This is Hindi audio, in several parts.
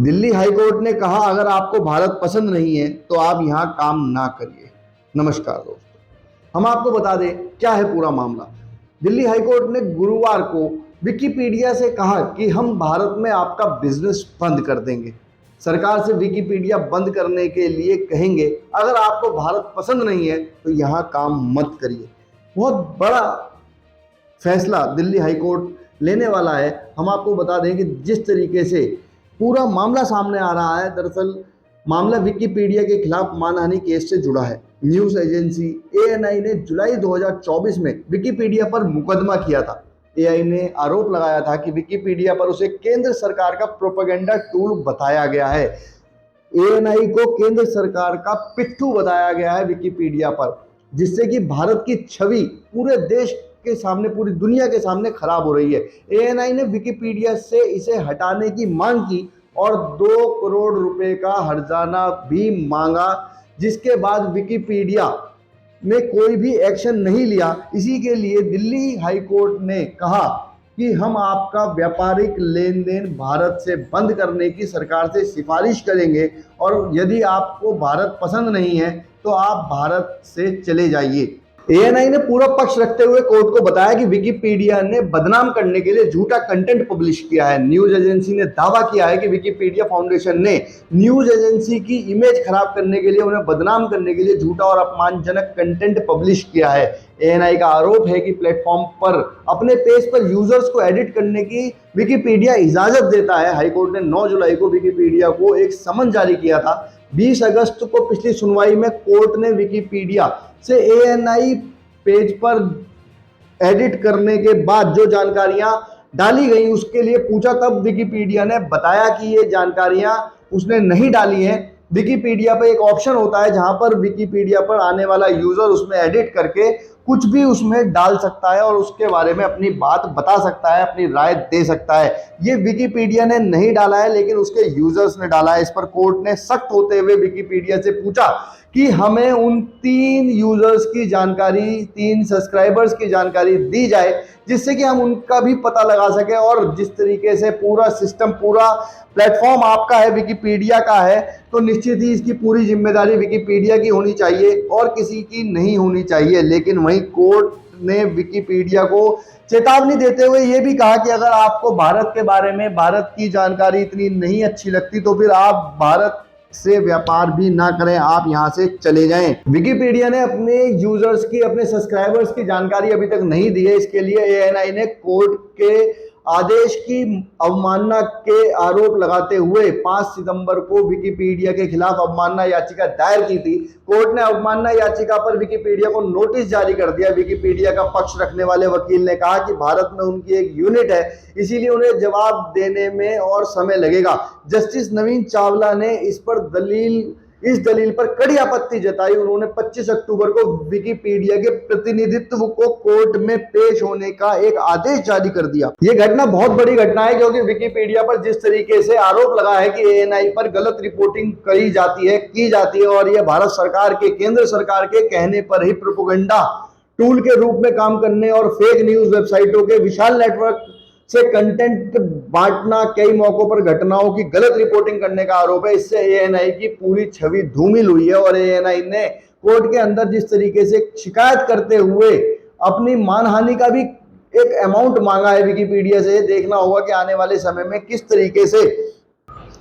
दिल्ली हाईकोर्ट ने कहा अगर आपको भारत पसंद नहीं है तो आप यहाँ काम ना करिए। नमस्कार दोस्तों, हम आपको बता दें क्या है पूरा मामला। दिल्ली हाईकोर्ट ने गुरुवार को विकिपीडिया से कहा कि हम भारत में आपका बिजनेस बंद कर देंगे। सरकार से विकिपीडिया बंद करने के लिए कहेंगे अगर आपको भारत पसंद नहीं है तो यहाँ काम मत करिए। बहुत बड़ा फैसला दिल्ली हाईकोर्ट लेने वाला है। हम आपको बता दें कि जिस तरीके से पूरा मामला सामने आ रहा है, दरअसल मामला विकिपीडिया के खिलाफ मानहानि केस से जुड़ा है। न्यूज एजेंसी एएनआई ने जुलाई 2024 में विकिपीडिया पर मुकदमा किया था। एआई ने आरोप लगाया था कि विकिपीडिया पर उसे केंद्र सरकार का प्रोपेगेंडा टूल बताया गया है। एएनआई को केंद्र सरकार का पिट्ठू बताया गया है विकिपीडिया पर, जिससे कि भारत की छवि पूरे देश के सामने, पूरी दुनिया के सामने खराब हो रही है। एएनआई ने विकिपीडिया से इसे हटाने की मांग की और 2 करोड़ रुपए का हर्जाना भी मांगा, जिसके बाद विकिपीडिया ने कोई भी एक्शन नहीं लिया। इसी के लिए दिल्ली हाईकोर्ट ने कहा कि हम आपका व्यापारिक लेन देन भारत से बंद करने की सरकार से सिफारिश करेंगे और यदि आपको भारत पसंद नहीं है तो आप भारत से चले जाइए। एएनआई ने पूरा पक्ष रखते हुए कोर्ट को बताया कि विकिपीडिया ने बदनाम करने के लिए झूठा कंटेंट पब्लिश किया है। न्यूज एजेंसी ने दावा किया है कि विकिपीडिया फाउंडेशन ने न्यूज एजेंसी की इमेज खराब करने के लिए, उन्हें बदनाम करने के लिए झूठा और अपमानजनक कंटेंट पब्लिश किया है। एएनआई का आरोप है कि प्लेटफॉर्म पर अपने पेज पर यूजर्स को एडिट करने की विकिपीडिया इजाजत देता है। हाईकोर्ट ने 9 जुलाई को विकिपीडिया को एक समन जारी किया था। 20 अगस्त को पिछली सुनवाई में कोर्ट ने विकिपीडिया से एएनआई पेज पर एडिट करने के बाद जो जानकारियां डाली गई उसके लिए पूछा, तब विकिपीडिया ने बताया कि ये जानकारियां उसने नहीं डाली हैं। विकिपीडिया पे एक ऑप्शन होता है जहां पर विकिपीडिया पर आने वाला यूजर उसमें एडिट करके कुछ भी उसमें डाल सकता है और उसके बारे में अपनी बात बता सकता है, अपनी राय दे सकता है। ये विकिपीडिया ने नहीं डाला है, लेकिन उसके यूजर्स ने डाला है। इस पर कोर्ट ने सख्त होते हुए विकिपीडिया से पूछा कि हमें उन 3 यूजर्स की जानकारी, 3 सब्सक्राइबर्स की जानकारी दी जाए, जिससे कि हम उनका भी पता लगा सके। और जिस तरीके से पूरा सिस्टम, पूरा प्लेटफॉर्म आपका है, विकिपीडिया का है, तो निश्चित ही इसकी पूरी जिम्मेदारी विकिपीडिया की होनी चाहिए और किसी की नहीं होनी चाहिए। लेकिन वहीं कोर्ट ने विकिपीडिया को चेतावनी देते हुए यह भी कहा कि अगर आपको भारत के बारे में, भारत की जानकारी इतनी नहीं अच्छी लगती तो फिर आप भारत से व्यापार भी ना करें, आप यहां से चले जाएं। विकिपीडिया ने अपने यूजर्स की, अपने सब्सक्राइबर्स की जानकारी अभी तक नहीं दी है। इसके लिए एएनआई ने कोर्ट के आदेश की अवमानना के आरोप लगाते हुए 5 सितंबर को विकिपीडिया के खिलाफ अवमानना याचिका दायर की थी। कोर्ट ने अवमानना याचिका पर विकिपीडिया को नोटिस जारी कर दिया। विकिपीडिया का पक्ष रखने वाले वकील ने कहा कि भारत में उनकी एक यूनिट है, इसीलिए उन्हें जवाब देने में और समय लगेगा। जस्टिस नवीन चावला ने इस दलील पर कड़ी आपत्ति जताई। उन्होंने 25 अक्टूबर को विकिपीडिया के प्रतिनिधित्व को कोर्ट में पेश होने का एक आदेश जारी कर दिया। यह घटना बहुत बड़ी घटना है, क्योंकि विकिपीडिया पर जिस तरीके से आरोप लगा है कि एएनआई पर गलत रिपोर्टिंग की जाती है और यह भारत सरकार के, केंद्र सरकार के कहने पर ही प्रोपेगेंडा टूल के रूप में काम करने और फेक न्यूज वेबसाइटों के विशाल नेटवर्क से कंटेंट बांटना, कई मौकों पर घटनाओं की गलत रिपोर्टिंग करने का आरोप है। इससे एएनआई की पूरी छवि धूमिल हुई है और एएनआई ने कोर्ट के अंदर जिस तरीके से शिकायत करते हुए अपनी मानहानि का भी एक अमाउंट मांगा है विकिपीडिया से। देखना होगा कि आने वाले समय में किस तरीके से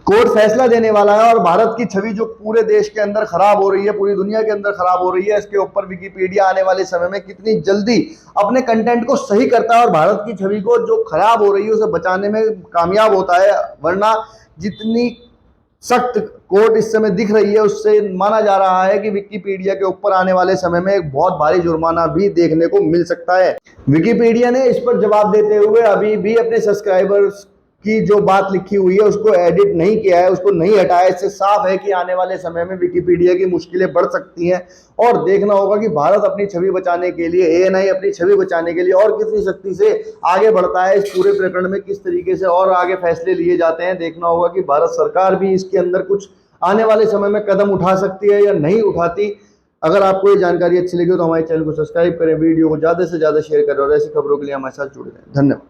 कोर्ट फैसला देने वाला है और भारत की छवि जो पूरे देश के अंदर खराब हो रही है, पूरी दुनिया के अंदर खराब हो रही है, इसके ऊपर विकिपीडिया आने वाले समय में कितनी जल्दी अपने कंटेंट को सही करता है और भारत की छवि को जो खराब हो रही है उसे बचाने में कामयाब होता है। वरना जितनी सख्त कोर्ट इस समय दिख रही है, उससे माना जा रहा है कि विकिपीडिया के ऊपर आने वाले समय में एक बहुत भारी जुर्माना भी देखने को मिल सकता है। विकिपीडिया ने इस पर जवाब देते हुए अभी भी अपने सब्सक्राइबर्स की जो बात लिखी हुई है उसको एडिट नहीं किया है, उसको नहीं हटाया। इससे साफ है कि आने वाले समय में विकिपीडिया की मुश्किलें बढ़ सकती हैं और देखना होगा कि भारत अपनी छवि बचाने के लिए, एएनआई अपनी छवि बचाने के लिए और कितनी सख्ती से आगे बढ़ता है। इस पूरे प्रकरण में किस तरीके से और आगे फैसले लिए जाते हैं, देखना होगा कि भारत सरकार भी इसके अंदर कुछ आने वाले समय में कदम उठा सकती है या नहीं उठाती। अगर आपको ये जानकारी अच्छी लगी हो तो हमारे चैनल को सब्सक्राइब करें, वीडियो को ज़्यादा से ज़्यादा शेयर करें और ऐसी खबरों के लिए हमारे साथ जुड़े रहें। धन्यवाद।